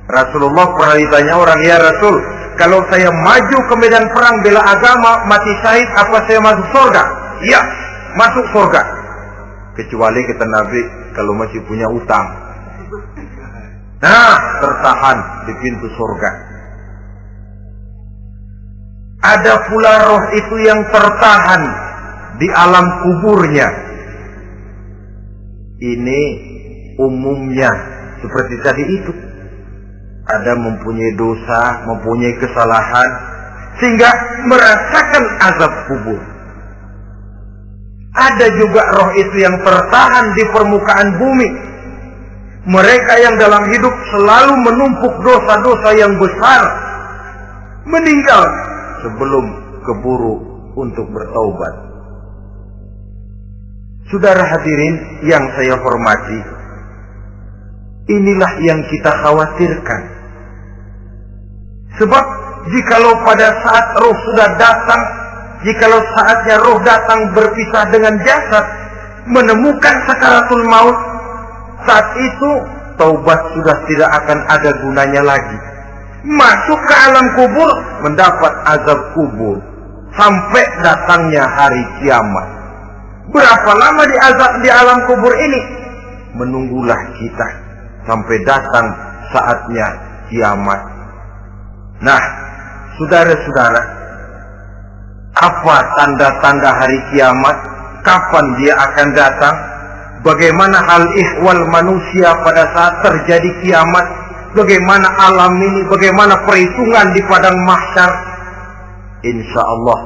Rasulullah pernah ditanya orang, ya Rasul, kalau saya maju ke medan perang bela agama, mati syahid, apa saya masuk surga? Ya, masuk surga. Kecuali kata Nabi, kalau masih punya utang. Nah, tertahan di pintu surga. Ada pula roh itu yang tertahan di alam kuburnya. Ini umumnya seperti tadi itu. Ada mempunyai dosa, mempunyai kesalahan, sehingga merasakan azab kubur. Ada juga roh itu yang tertahan di permukaan bumi. Mereka yang dalam hidup selalu menumpuk dosa-dosa yang besar, meninggal sebelum keburu untuk bertaubat. Saudara hadirin yang saya hormati, inilah yang kita khawatirkan. Sebab jikalau pada saat roh sudah datang, jikalau saatnya roh datang berpisah dengan jasad, menemukan sakaratul maut, saat itu taubat sudah tidak akan ada gunanya lagi. Masuk ke alam kubur, mendapat azab kubur sampai datangnya hari kiamat. Berapa lama di alam kubur ini? Menunggulah kita sampai datang saatnya kiamat. Nah, saudara-saudara, apa tanda-tanda hari kiamat? Kapan dia akan datang? Bagaimana hal ihwal manusia pada saat terjadi kiamat? Bagaimana alam ini? Bagaimana perhitungan di padang mahsyar? Insya Allah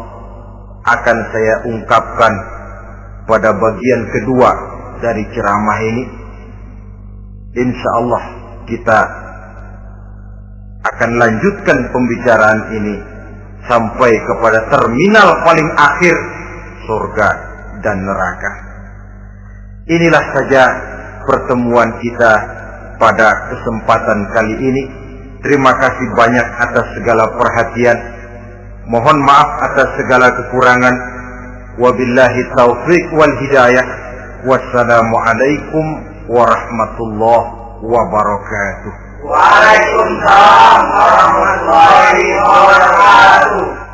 akan saya ungkapkan pada bagian kedua dari ceramah ini. Insya Allah kita akan lanjutkan pembicaraan ini sampai kepada terminal paling akhir, surga dan neraka. Inilah saja pertemuan kita pada kesempatan kali ini. Terima kasih banyak atas segala perhatian. Mohon maaf atas segala kekurangan. Wabillahi taufiq wal hidayah. Wassalamualaikum warahmatullahi wabarakatuh. Waalaikumsalam warahmatullahi wabarakatuh.